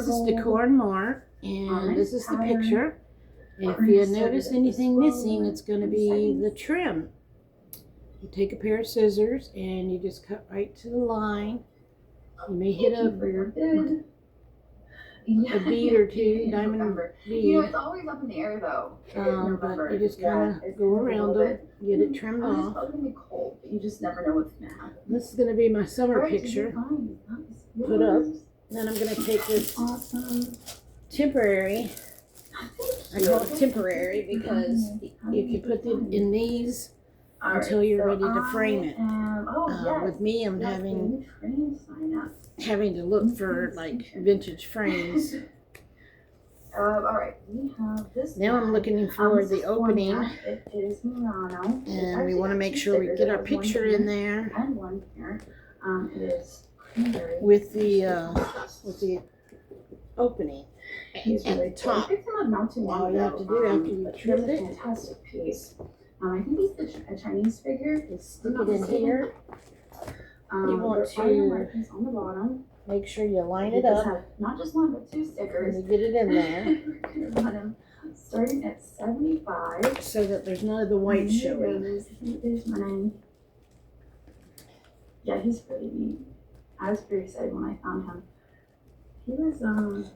This is Decor and More, and this is the picture. If you notice anything missing, it's going to be the trim. You take a pair of scissors and you just cut right to the line. You may hit a bead or two, diamond bead. You know, it's always up in the air though. But you just kind of go around them, get it trimmed off. It's probably going to be cold, but you just never know what's going to happen. This is going to be my summer picture. Put up. Then I'm going to take this temporary. I call it temporary because you can put it in these until you're ready to frame it. With me, I'm having to look for like vintage frames. All right, we have this. Now I'm looking for the opening, it is Murano, and we want to make sure we get our picture in there and one here. It is with the opening at the top. All you have to do after you trimmed it, fantastic piece. I think he's a Chinese figure. is stick it in here. You want to on the bottom. Make sure you line it up. Not just one, but two stickers. And you get it in there. We're gonna run him starting at 75. So that there's none of the white showing. There's my name. Yeah, he's pretty neat. I was pretty excited when I found him. He was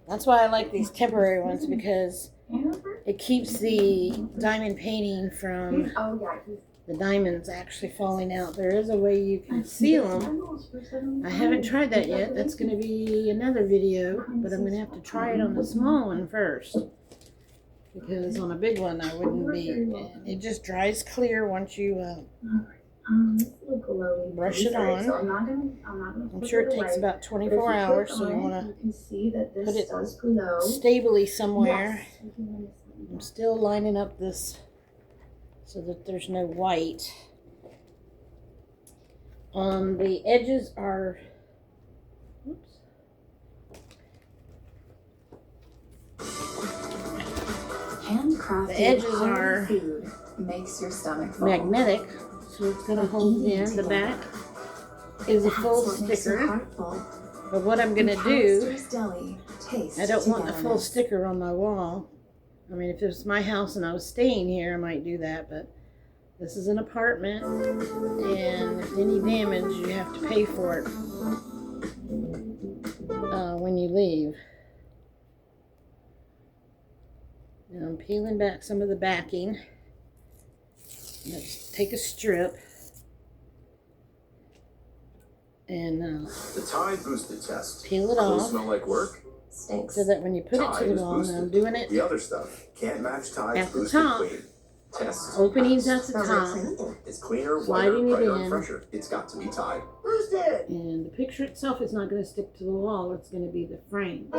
That's why I like these temporary ones, because Hanover? it keeps the diamond painting from the diamonds actually falling out. There is a way you can seal them. I haven't tried that yet. That's going to be another video, but I'm going to have to try it on the small one first, because on a big one I wouldn't be. It just dries clear once you brush it on. So I'm sure it takes about 24 hours, so you want to put it stably somewhere. I'm still lining up this so that there's no white. The edges are, handcrafted the edges are food makes your stomach full. magnetic, so it's going to hold it in. The back is a full sticker. But what I'm going to do, I don't want a full sticker on my wall. I mean, if it was my house and I was staying here, I might do that, but this is an apartment, and if any damage, you have to pay for it when you leave. Now I'm peeling back some of the backing. Let's take a strip and the Tide boosted test. Peel it Clothes off. Smell like work? Stinks. So that when you put it to the wall, and I'm doing it The other stuff can't match Tide's at the boosted top. clean. Test. Openings at the top, It's cleaner, sliding whiter, it brighter, in. and fresher. It's got to be Tide. Boosted! And the picture itself is not going to stick to the wall. It's going to be the frame.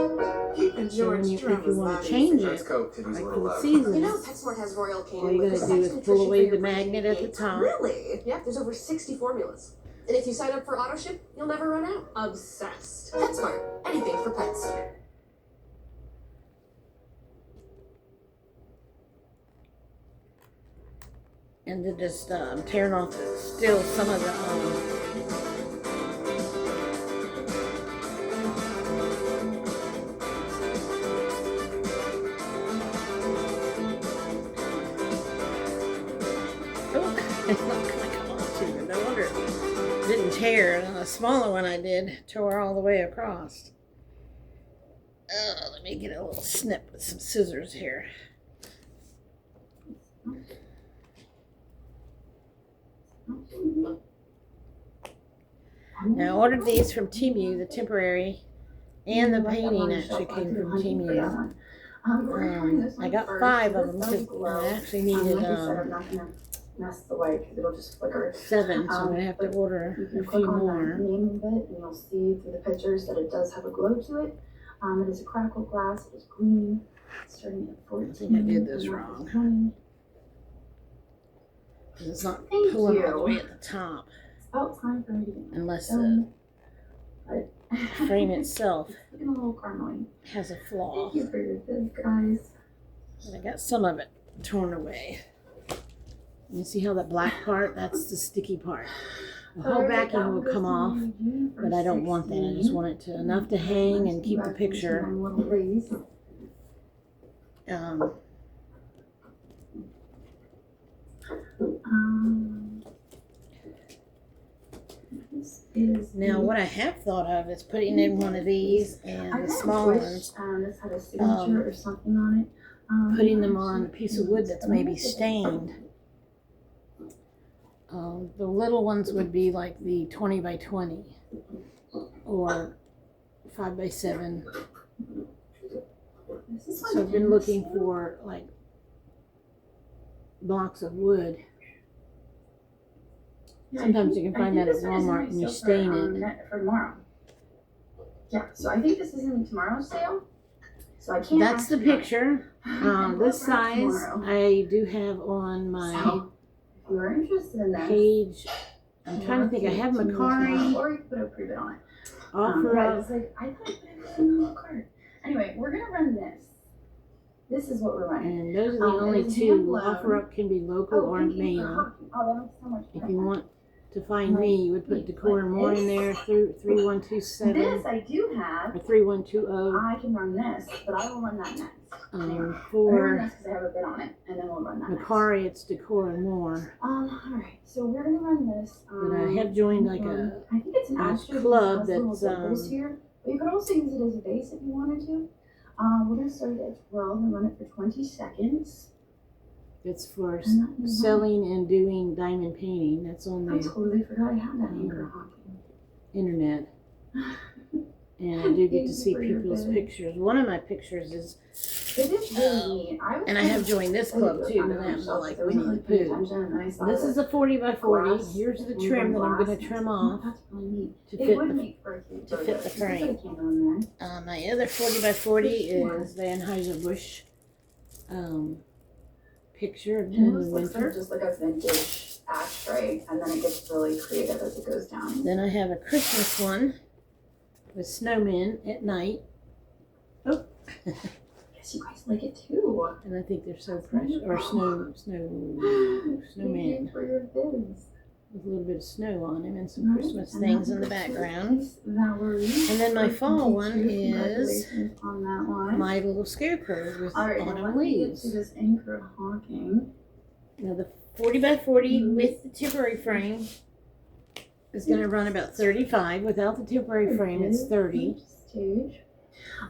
Keeping So when George if you want to change it, Coke could use like a for little the love. seasons, You know, PetSmart has Royal Canin. all you got to do is pull away the magnet at the top. Really? Yeah, there's over 60 formulas. And if you sign up for AutoShip, you'll never run out. Obsessed. PetSmart. Anything for pets. And then just tearing off still some of the it's not gonna come off too good. No wonder it didn't tear. And the smaller one I did tore all the way across. Let me get a little snip with some scissors here. Now I ordered these from Temu, the temporary, and the painting actually came from Temu. I got 5 of them because I actually needed Mess the white because it'll just flicker. 7, so I'm going to have to order a few more. Name of it, and you'll see through the pictures that it does have a glow to it. It is a crackle glass. It is green. Starting at 14. I think I did this wrong. 20. Because it's not Thank pulling you. all the way at the top, It's about time for me to get unless the frame itself looking a little caramelly. has a flaw. Thank you for your vids, guys. And I got some of it torn away. You see how that black part, that's the sticky part. The whole backing will come off, but I don't want that. I just want it to enough to hang and keep the picture. Now what I have thought of is putting in one of these and the small ones, This had a signature or something on it. putting them on a piece of wood that's maybe stained. The little ones would be like the 20 by 20 or 5 by 7. So I've been looking for like blocks of wood. Sometimes you can find that at Walmart and you stain it. For tomorrow. Yeah, so I think this is in tomorrow's sale. So I can't. That's the actually- picture. This size I do have on my So, if you're interested in that, page. I'm trying to think. I have Macari, or you could put a preview on it. offer I up. was like, I thought I put everything on the card. Anyway, we're gonna run this. This is what we're running. And those are the only it's two. hand-blown. Offer up can be local or thank you for mail. hopping. Oh, that makes so much If sense. you want to find me, you would put Decor and More in there through 3127 This I do have. or 3120. I can run this, but I will run that next. We'll run For this because I have a bit on it, and then we'll run that next. Macari, it's Decor and More. Alright, so we're gonna run this. But I have joined like a I think it's an a asterisk club that has little that's, dimples here. But you could also use it as a base if you wanted to. We're gonna start it at 12 and run it for 20 seconds. it's for And that is selling and doing diamond painting. That's on I the totally forgot I had that anchor hockey. internet. And I do get to Thank see you for your people's bid. pictures. One of my pictures is, It is really neat. and I have joined this club too, but I'm like Winnie the Pooh. This is a 40 by 40. Here's the trim that I'm going to trim off That's really neat. to It fit would the. make for a cute to photo. fit the You could put a frame. candle in there. My other 40 by 40 For sure. is the Anheuser-Busch picture of And in it the looks like winter. just like a vintage ashtray, and then it gets really creative as it goes down. Then I have a Christmas one with snowmen at night. Oh, Guess you guys like it too. and I think they're so That's precious. Or wonderful. snowman Thank you for your bids. with a little bit of snow on him and some Christmas things in the background. Valerie. And then my for fall one 22. is Congratulations on that one. My little scarecrow with All right, now autumn let me get leaves. to this anchor hawking. Now the 40 by 40 with the temporary frame is going to run about 35. Without the temporary frame, it's 30. Stage.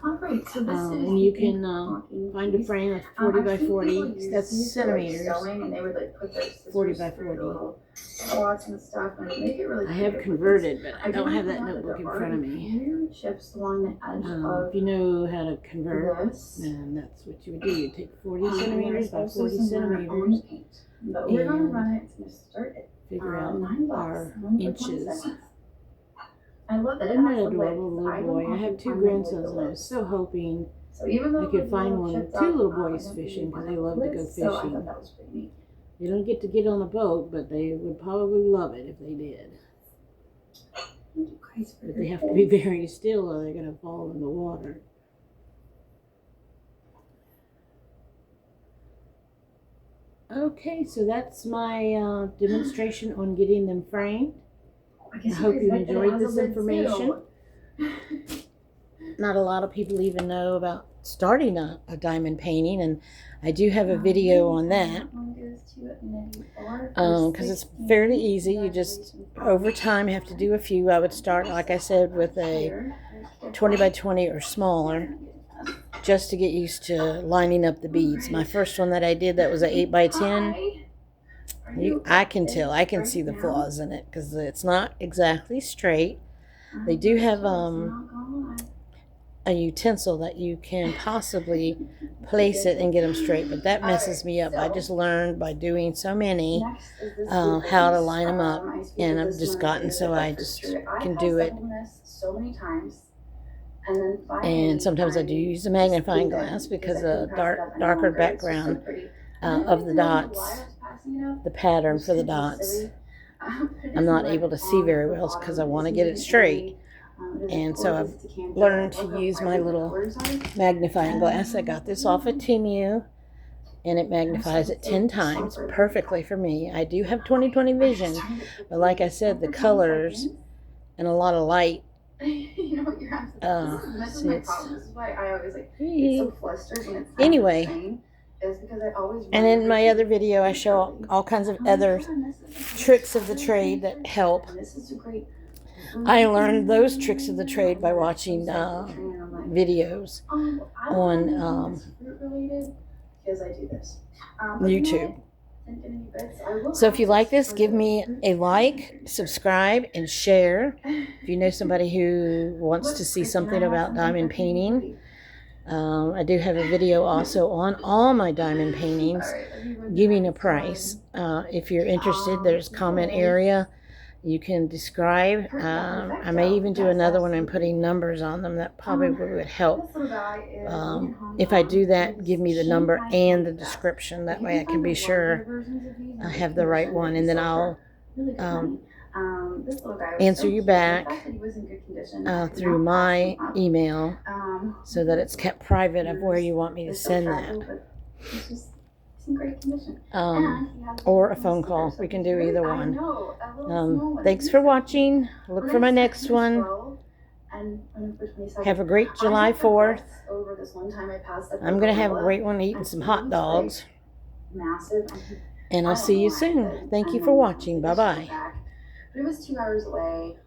All right, so this is And you the can hawking find a piece. frame of 40 I've by seen 40. people use That's these for, like, centimeters. sewing, and they would like put their scissors 40 by through 40. the little slots and stuff and make it really I have creative. converted, but I do don't have that know notebook in there front of are me. few chips along the edge If you know how to of convert, this. then that's what you would do. You take 40 And centimeters there's by also 40 some of our own centimeters, paint. But we're gonna and run it. It's gonna start at figure out $9. our run for 20 inches. seconds. I love that it Isn't has that the adorable lids. little don't boy? I often have two find them with grandsons, the and I was lids. so hoping So even though I could find one with two little boys I don't think fishing, 'cause we they want love to go lids, So I fishing. thought that was pretty neat. they don't get on a boat, but they would probably love it if they did. Thank you guys for But your they have to be bids. very still or they're going to fall in the water. Okay, so that's my demonstration on getting them framed. I guess I hope guys you like that it enjoyed has a this lid, information. too. Not a lot of people even know about starting a diamond painting, and I do have a video on that. one goes to Nettie R. Because it's fairly easy. You just, over time, have to do a few. I would start, like I said, with a 20 by 20 or smaller, just to get used to lining up the beads. My first one that I did, that was an 8 by 10. I can tell, I can see the flaws in it, because it's not exactly straight. They do have a utensil that you can possibly place it and get them straight, but that messes me up. I just learned by doing so many how to line them up, and I've just gotten so I just can do it. So many times. And sometimes I do use a magnifying glass because of darker background of the dots, the pattern for the dots. I'm not able to see very well because I want to get it straight. And so I've learned to use my little magnifying glass. I got this off of Temu. and it magnifies it 10 times perfectly for me. I do have 20/20 vision, but like I said, the colors and a lot of light. You know what, you're absolutely. This is my problem. This is why I always get so flustered when it's Anyway, is because I always and in my other video, I show all kinds of other tricks of the trade that help. This is a great. I learned those tricks of the trade by watching videos on because I do this. YouTube. So if you like this, give me a like, subscribe, and share. If you know somebody who wants to see something about diamond painting. I do have a video also on all my diamond paintings, giving a price. If you're interested, there's comment area. You can describe. I may even do another one and putting numbers on them. That probably would help. If I do that, give me the number and the description. That way I can be sure I have the right one. And then I'll answer you back through my email so that it's kept private of where you want me to send that. Or a phone call. We can do either one. Thanks for watching. Look for my next one. Have a great July 4th. I'm going to have a great one eating some hot dogs. And I'll see you soon. Thank you for watching. Bye-bye. It was 2 hours away.